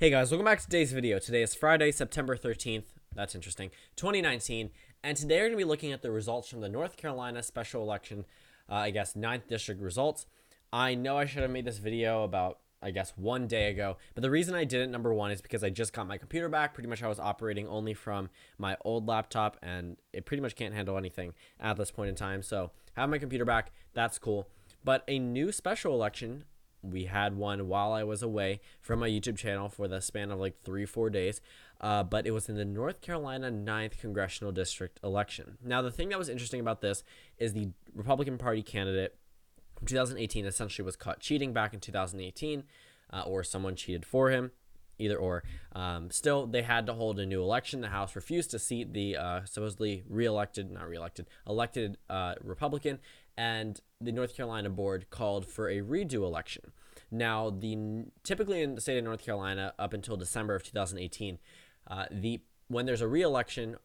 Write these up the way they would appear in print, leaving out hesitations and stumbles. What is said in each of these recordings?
Hey guys, welcome back to today's video. Today is Friday, September 13th. That's interesting. 2019. And today we're going to be looking at the results from the North Carolina special election, 9th district results. I know I should have made this video about, one day ago. But the reason I didn't, number one, is because I just got my computer back. Pretty much I was operating only from my old laptop, and it pretty much can't handle anything at this point in time. So I have my computer back. That's cool. But a new special election, we had one while I was away from my YouTube channel for the span of like 3-4 days, but it was in the North Carolina 9th Congressional District election. Now, the thing that was interesting about this is the Republican Party candidate from 2018 essentially was caught cheating back in 2018, or someone cheated for him, either or. Still, they had to hold a new election. The House refused to seat the supposedly elected Republican, and the North Carolina board called for a redo election. Now, typically in the state of North Carolina, up until December of 2018, when there's a redo election,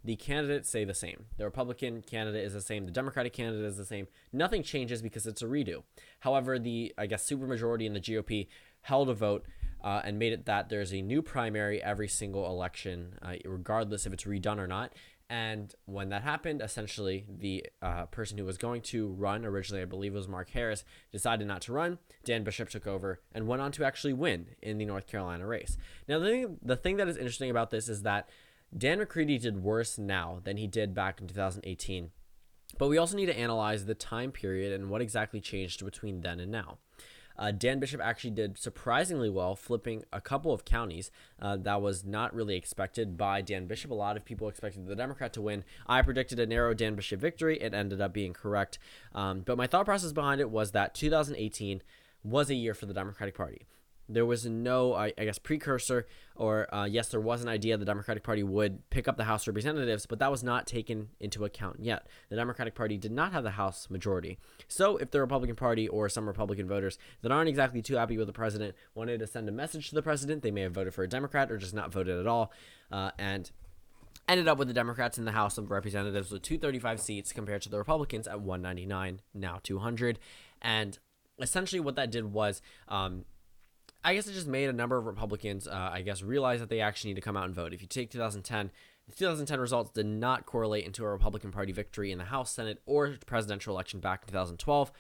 the candidates stay the same. The Republican candidate is the same. The Democratic candidate is the same. Nothing changes because it's a redo. However, the supermajority in the GOP held a vote and made it that there's a new primary every single election, regardless if it's redone or not. And when that happened, essentially the person who was going to run, originally I believe it was Mark Harris, decided not to run. Dan Bishop took over and went on to actually win in the North Carolina race. Now, the thing that is interesting about this is that Dan McCready did worse now than he did back in 2018. But we also need to analyze the time period and what exactly changed between then and now. Dan Bishop actually did surprisingly well, flipping a couple of counties. That was not really expected by Dan Bishop. A lot of people expected the Democrat to win. I predicted a narrow Dan Bishop victory. It ended up being correct. But my thought process behind it was that 2018 was a year for the Democratic Party. There was no, precursor, or yes, there was an idea the Democratic Party would pick up the House of Representatives, but that was not taken into account yet. The Democratic Party did not have the House majority. So if the Republican Party or some Republican voters that aren't exactly too happy with the president wanted to send a message to the president, they may have voted for a Democrat or just not voted at all, and ended up with the Democrats in the House of Representatives with 235 seats compared to the Republicans at 199, now 200. And essentially what that did was, it just made a number of Republicans, realize that they actually need to come out and vote. If you take 2010, the 2010 results did not correlate into a Republican Party victory in the House, Senate, or presidential election back in 2012.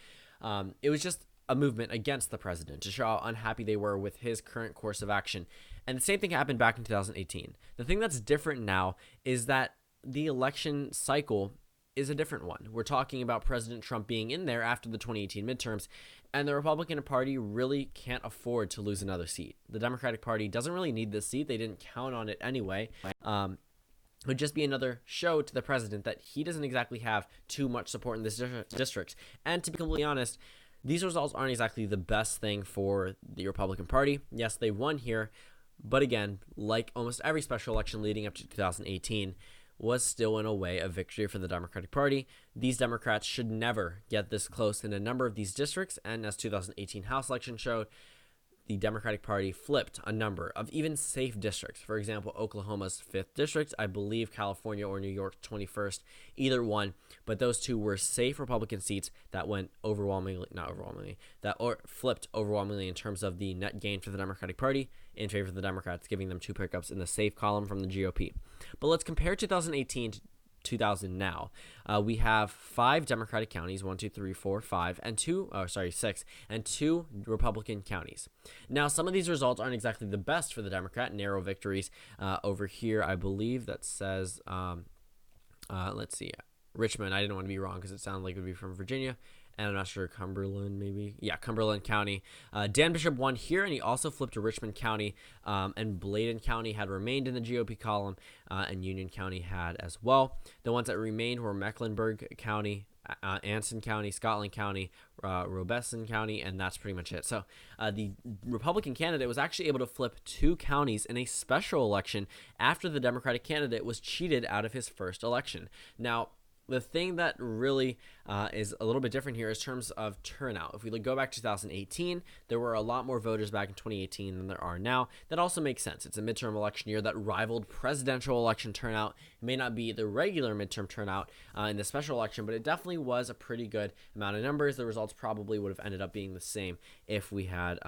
It was just a movement against the president to show how unhappy they were with his current course of action. And the same thing happened back in 2018. The thing that's different now is that the election cycle is a different one. We're talking about President Trump being in there after the 2018 midterms, and the Republican Party really can't afford to lose another seat. The Democratic Party doesn't really need this seat. They didn't count on it anyway. It would just be another show to the president that he doesn't exactly have too much support in this district. And to be completely honest, these results aren't exactly the best thing for the Republican Party. Yes, they won here, but again, like almost every special election leading up to 2018, was still in a way a victory for the Democratic Party. These Democrats should never get this close in a number of these districts, and as 2018 House election showed, the Democratic Party flipped a number of even safe districts. For example, Oklahoma's 5th district, I believe California or New York's 21st, either one, but those two were safe Republican seats that went flipped overwhelmingly in terms of the net gain for the Democratic Party in favor of the Democrats, giving them 2 pickups in the safe column from the GOP. But let's compare 2018 to 2000 now. We have 5 Democratic counties, 1, 2, 3, 4, 5, and 6, and 2 Republican counties. Now, some of these results aren't exactly the best for the Democrat. Narrow victories over here, I believe that says, let's see, Richmond. I didn't want to be wrong because it sounded like it would be from Virginia. And I'm not sure, Cumberland maybe? Yeah, Cumberland County. Dan Bishop won here, and he also flipped to Richmond County, and Bladen County had remained in the GOP column, and Union County had as well. The ones that remained were Mecklenburg County, Anson County, Scotland County, Robeson County, and that's pretty much it. So the Republican candidate was actually able to flip 2 counties in a special election after the Democratic candidate was cheated out of his first election. Now, The thing that really is a little bit different here is terms of turnout. If we go back to 2018, there were a lot more voters back in 2018 than there are now. That also makes sense. It's a midterm election year that rivaled presidential election turnout. It may not be the regular midterm turnout in the special election, but it definitely was a pretty good amount of numbers. The results probably would have ended up being the same if we had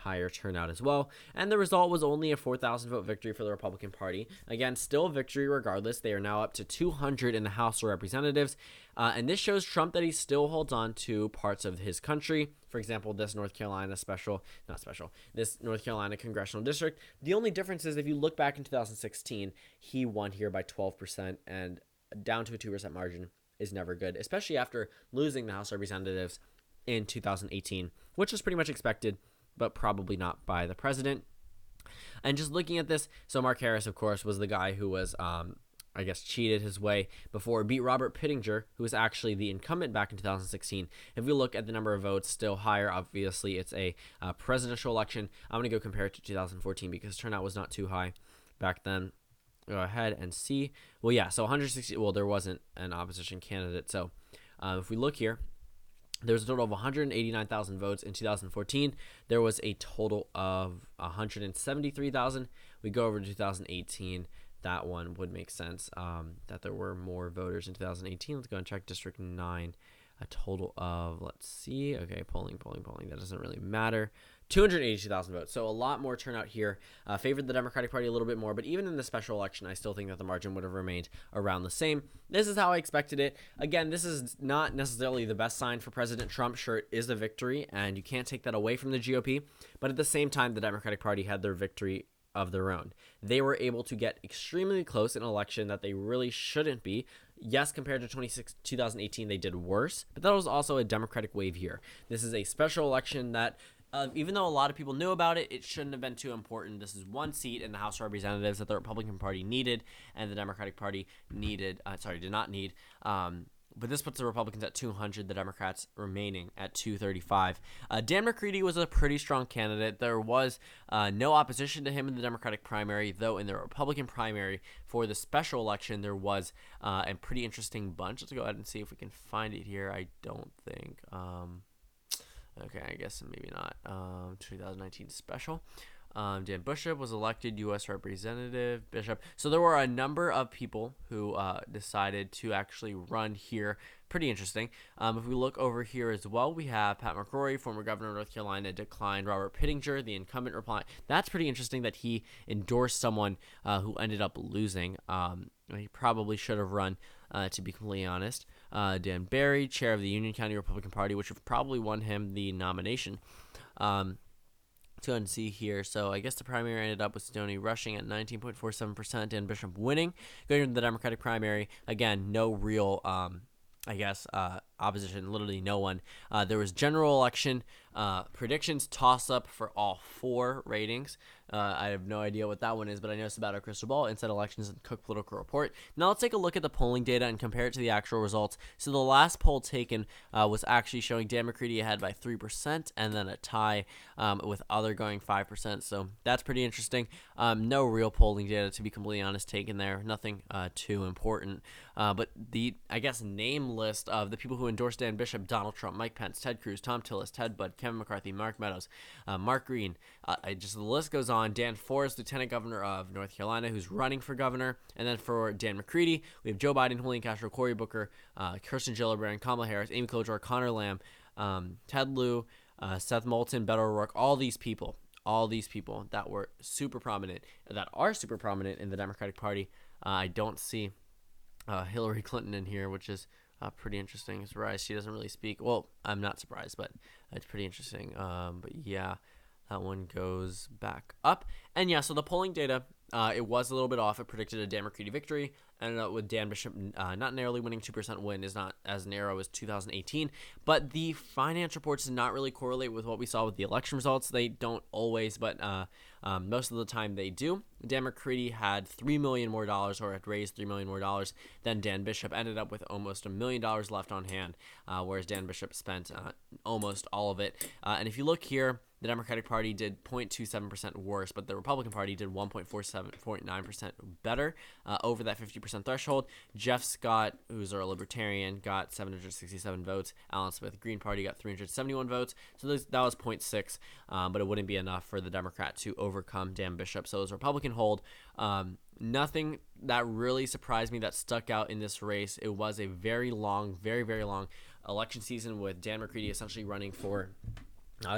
higher turnout as well. And the result was only a 4,000 vote victory for the Republican Party. Again, still a victory regardless. They are now up to 200 in the House of Representatives. And this shows Trump that he still holds on to parts of his country. For example, this North Carolina this North Carolina congressional district. The only difference is if you look back in 2016, he won here by 12%, and down to a 2% margin is never good, especially after losing the House of Representatives in 2018, which was pretty much expected, but probably not by the president. And just looking at this, so Mark Harris, of course, was the guy who was cheated his way before, beat Robert Pittenger, who was actually the incumbent back in 2016. If we look at the number of votes, still higher. Obviously, it's a presidential election. I'm going to go compare it to 2014 because turnout was not too high back then. Go ahead and see. Well, yeah, so 160. Well, there wasn't an opposition candidate. So if we look here, there was a total of 189,000 votes in 2014. There was a total of 173,000. We go over to 2018. That one would make sense that there were more voters in 2018. Let's go and check District 9. A total of, let's see. Okay, polling. That doesn't really matter. 282,000 votes. So a lot more turnout here. Favored the Democratic Party a little bit more. But even in the special election, I still think that the margin would have remained around the same. This is how I expected it. Again, this is not necessarily the best sign for President Trump. Sure, it is a victory, and you can't take that away from the GOP. But at the same time, the Democratic Party had their victory of their own. They were able to get extremely close in an election that they really shouldn't be. Yes, compared to 2018, they did worse, but that was also a Democratic wave here. This is a special election that, even though a lot of people knew about it, it shouldn't have been too important. This is one seat in the House of Representatives that the Republican Party needed, and the Democratic Party did not need. But this puts the Republicans at 200, the Democrats remaining at 235. Dan McCready was a pretty strong candidate. There was no opposition to him in the Democratic primary, though in the Republican primary for the special election, there was a pretty interesting bunch. Let's go ahead and see if we can find it here. I don't think. Okay, I guess maybe not. 2019 special. Dan Bishop was elected U.S. Representative. Bishop. So there were a number of people who decided to actually run here. Pretty interesting. If we look over here as well, we have Pat McCrory, former governor of North Carolina, declined Robert Pittenger, the incumbent, reply. That's pretty interesting that he endorsed someone who ended up losing. He probably should have run, to be completely honest. Dan Barry, chair of the Union County Republican Party, which would have probably won him the nomination. Let's go ahead and see here. So I guess the primary ended up with Stoney rushing at 19.47%, and Bishop winning. Going to the Democratic primary, again, no real, opposition, literally no one. There was general election predictions toss-up for all four ratings. I have no idea what that one is, but I know it's about our crystal ball, Inside Elections, and Cook Political Report. Now let's take a look at the polling data and compare it to the actual results. So the last poll taken was actually showing Dan McCready ahead by 3%, and then a tie with other going 5%. So that's pretty interesting. No real polling data, to be completely honest, taken there. Nothing too important. But the, name list of the people who endorsed Dan Bishop: Donald Trump, Mike Pence, Ted Cruz, Tom Tillis, Ted Budd, Kevin McCarthy, Mark Meadows, Mark Green. The list goes on. Dan Forrest, Lieutenant Governor of North Carolina, who's running for governor. And then for Dan McCready, we have Joe Biden, Julian Castro, Cory Booker, Kirsten Gillibrand, Kamala Harris, Amy Klobuchar, Connor Lamb, Ted Lieu, Seth Moulton, Beto O'Rourke, all these people that were super prominent, that are super prominent in the Democratic Party. I don't see Hillary Clinton in here, which is pretty interesting. Surprised she doesn't really speak. Well, I'm not surprised, but it's pretty interesting. But yeah, that one goes back up. And yeah, so the polling data, it was a little bit off. It predicted a Dan McCready victory. And with Dan Bishop not narrowly winning, 2% win is not as narrow as 2018. But the finance reports did not really correlate with what we saw with the election results. They don't always, but most of the time they do. Dan McCready had $3 million more, or had raised $3 million more than Dan Bishop. Ended up with almost $1 million left on hand, whereas Dan Bishop spent almost all of it. And if you look here, The Democratic Party did 0.27% worse, but the Republican Party did 1.47.9% better over that 50% threshold. Jeff Scott, who's a libertarian, got 767 votes. Alan Smith, Green Party, got 371 votes. So that was 0.6, but it wouldn't be enough for the Democrat to overcome Dan Bishop. So it was a Republican hold. Nothing that really surprised me that stuck out in this race. It was a very long, very, very long election season with Dan McCready essentially running for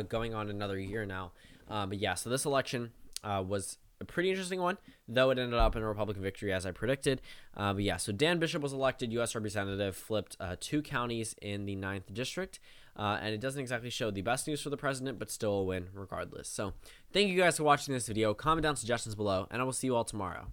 going on another year now. But yeah, so this election was a pretty interesting one, though it ended up in a Republican victory as I predicted. But yeah, so Dan Bishop was elected U.S. Representative, flipped 2 counties in the 9th District. And it doesn't exactly show the best news for the president, but still a win regardless. So thank you guys for watching this video. Comment down suggestions below, and I will see you all tomorrow.